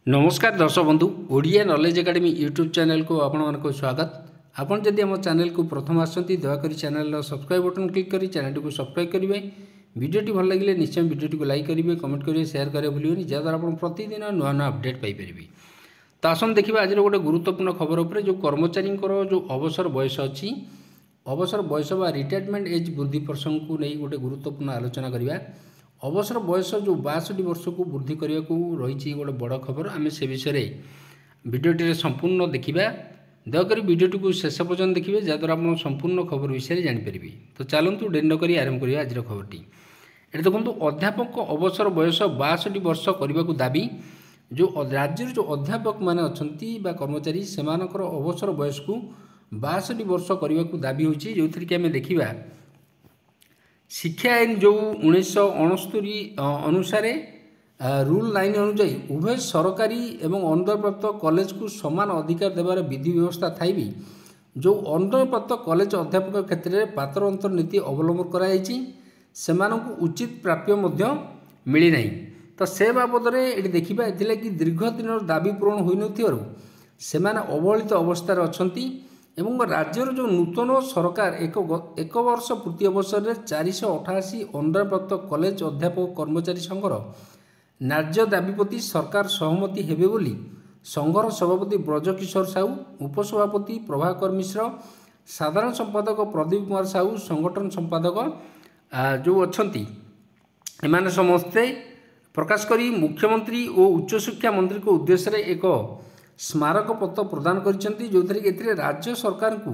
नमस्कार दर्शक बंधु Odia knowledge academy YouTube channel को आपको स्वागत। आपन जदि आम चैनल को प्रथम आसती दयाकोरी चैनल सब्सक्राइब बटन क्लिक करी चैनल को सब्सक्राइब करेंगे। वीडियोटी भल लगे निश्चय वीडियोटी को लाइक करेंगे, कमेंट करेंगे, शेयर करेंगे भूलिए जहाँद्वारा आप प्रतिदिन नुआ नुआ अपडेट पाइपर। तो आसन देखिए आज गोटे गुरुत्वपूर्ण खबर उपर जो कर्मचारी जो अवसर बयस अच्छी अवसर बयस बा रिटायरमेंट एज वृद्धि प्रसंग को नहीं गोटे गुरुत्वपूर्ण आलोचना करवा। अवसर बयस जो 62 वर्ष को वृद्धि करने को रही गोटे बड़ खबर आम से विषय भिडियोटी संपूर्ण देखा। दयाकोरी वीडियोटी को शेष पर्यटन देखिए जहाँद्वारा आप संपूर्ण खबर विषय जानीपर। तो चलतु डेरी न कर आरंभ करिए आज खबरटी। ये देखो अध्यापक अवसर बयस 62 वर्ष करने को दाबी। जो राज्य जो अध्यापक मैंने अच्छा कर्मचारी से अवसर बयस को 62 वर्ष करने को दाबी होती जो थी आम देखा। शिक्षा आईन जो 1969 अनुसार रूल 9 अनुजाई उभय सरकारी एवं अनुदानप्राप्त कॉलेज को समान अधिकार देवार विधि व्यवस्था थाई भी जो अनुदानप्राप्त कॉलेज अध्यापक क्षेत्र में पात्र अंतर नीति अवलंबन कराई सेमानंकु उचित प्राप्य मिली नहीं। तो से बाबद ये देखा ये कि दीर्घ दिन दाबी पूरण हो न अवहेलित अवस्था अच्छा एवं राज्यर जो नूतन सरकार एक वर्ष पूर्ति अवसर में 488 अनुदानप्राप्त कॉलेज अध्यापक कर्मचारी संघर न्याय्य दाबी प्रति सरकार सहमति हेबे बोली संघर सभापति ब्रजकिशोर साहू, उपसभापति प्रभाकर मिश्र, साधारण संपादक प्रदीप कुमार साहू, संगठन संपादक जो अच्छी एमाने समस्ते प्रकाश करी मुख्यमंत्री और उच्च शिक्षा मंत्री को उद्देश्य एक स्मारक पत्र प्रदान करछंती जो थी कि राज्य सरकार को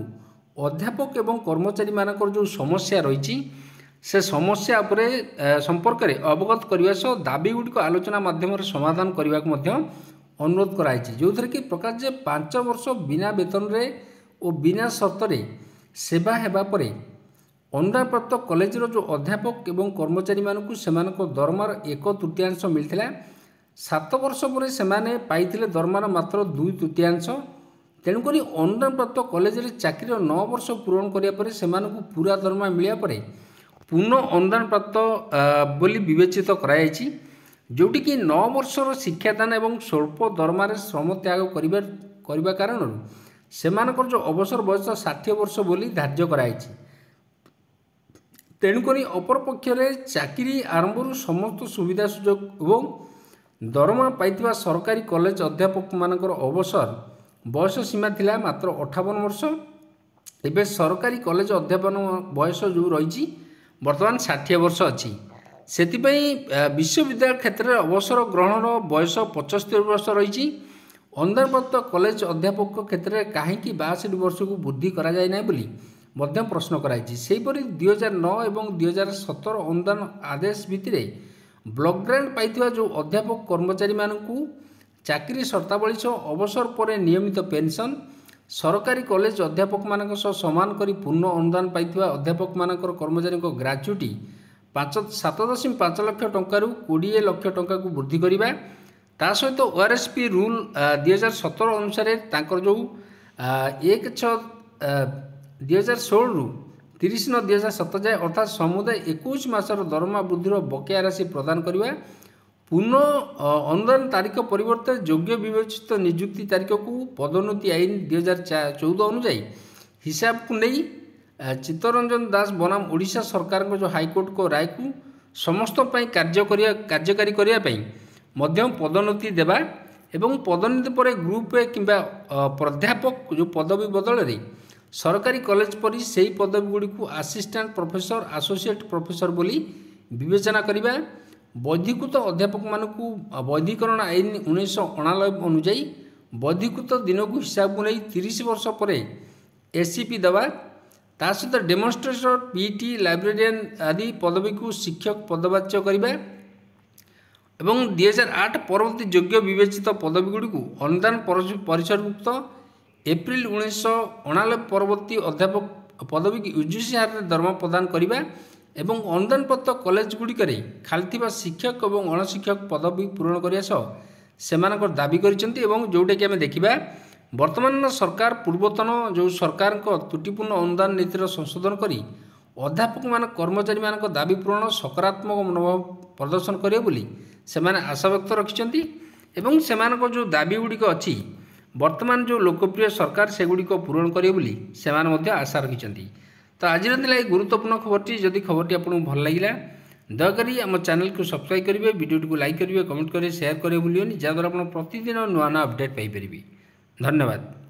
अध्यापक एवं कर्मचारी मानकर जो समस्या रही से समस्या उपरे संपर्क में अवगत करने सह दाबी गुड़िक आलोचना माध्यम समाधान करने को अनुरोध कराई जो थी कि प्रकाश जे 5 वर्ष बिना वेतन रे और बिना शर्त सेवा हेबा परे अनुदानप्राप्त कॉलेज जो अध्यापक एवं कर्मचारी मानकु सेमानक दरमार 1/3 मिलता। 7 वर्ष पर से पाइथिले दरमार मात्र 2/3। तेणुक अनुदानप्राप्त कॉलेज चाकरी 9 वर्ष पूरण करापर से पूरा दरमा मिलिया परे पूर्ण अनुदान प्राप्त बोली विवेचित कराई जोटि कि 9 वर्षर शिक्षादान एवं स्वल्प दरमार श्रम त्याग करने कारण सेमानकर जो अवसर बयस 60 वर्ष बोली धार्य कराई। तेणुक अपर पक्षरे चाकरी आरंभ समस्त सुविधा सुजोग एवं दरमा पाइथिबा सरकारी कॉलेज अध्यापक मानकर अवसर बयस सीमा थिला मात्र 58 वर्ष। एवं सरकारी कॉलेज अध्यापन बयस जो रही बर्तमान 60 वर्ष अच्छी से विश्वविद्यालय क्षेत्र में अवसर ग्रहण बयस 75 वर्ष रही। अनुदानप्राप्त कॉलेज अध्यापक क्षेत्र में कहीं 62 वर्ष को वृद्धि करा जाय ना बोली मध्य प्रश्न कराई। सेहीपरि 2009 और 2017 अनुदान आदेश भित्तिरे ब्लॉक ग्रांट पाइथिबा जो अध्यापक कर्मचारी मानकु चाकरी शर्तावली सह अवसर पर नियमित पेंशन सरकारी कॉलेज अध्यापक मानक सह समान करी पूर्ण अनुदान पाइथिबा अध्यापक मानकर कर्मचारी ग्राच्युटी 7.5 लाख टंका 20 लाख टंका को वृद्धि करवा ता सहित ओआरएसपी रूल 2017 अनुसार तांकर जो 1/6/2016 रु 30/9/2017 जाए अर्थात समुदाय 21 मासर दरमा वृद्धि बकेया राशि प्रदान करवा पूर्ण अनुदान तारीख परिवर्ते योग्य विवेचित नियुक्ति तारीख को पदोन्नति आईन 2014 अनुजाई हिसाब को नहीं चित्तरंजन दास बनाम ओडिशा सरकार जो हाईकोर्ट को राय को समस्त कार्यकारी करने पदोन्नति देवा एवं पदोन्नति पर ग्रुप किंबा प्राध्यापक जो पदवी बदल रे सरकारी कॉलेज पर से पदवी गुड़ी को असिस्टेंट प्रोफेसर एसोसिएट प्रोफेसर बोली विवेचना करवा। वैधिकृत अध्यापक मानकु वैधिकरण आईन 1989 अनुजाई वैधिकृत दिन को हिसाब को नहीं 30 वर्ष पर एससीपी दवा ता सहित डेमोन्स्ट्रेटर पीटी लाइब्रेरियन आदि पदवी को शिक्षक पदवाच्य करवा एवं 2008 परवर्ती योग्य विवेचित पदवी गुड़ी को अनुदान परिसरभुक्त एप्रिल 1989 परवर्ती अध्यापक पदवी की यूजीसी हार दरमा प्रदान करवा एवं अनुदान प्राप्त कॉलेज गुड़िक खाली शिक्षक और अणशिक्षक पदवी पूरण करने से दाबी करोटा कि आम देखा वर्तमान सरकार पूर्वतन जो सरकार त्रुटिपूर्ण अनुदान नीतिर संशोधन करी अध्यापक मान कर्मचारी मान दाबी पूरण सकारात्मक मनोभाव प्रदर्शन करेंगे से आशा व्यक्त रखिंट। एवं सेमानक जो दाबी गुड़िक अच्छी वर्तमान जो लोकप्रिय सरकार सेगुड़िक पूरण करेंगे बोली सेमान मध्य आशा रखिंट। तो आज गुरुत्वपूर्ण खबरटी जदि खबरटी आपको भल लगे दयाकोरी आम चैनल को सब्सक्राइब करेंगे, वीडियो को लाइक करेंगे, कमेंट करेंगे, शेयर करेंगे भूलिए जहाँद्वारा आप प्रतिदिन नुआ नुआ अपडेट पाइपर। धन्यवाद।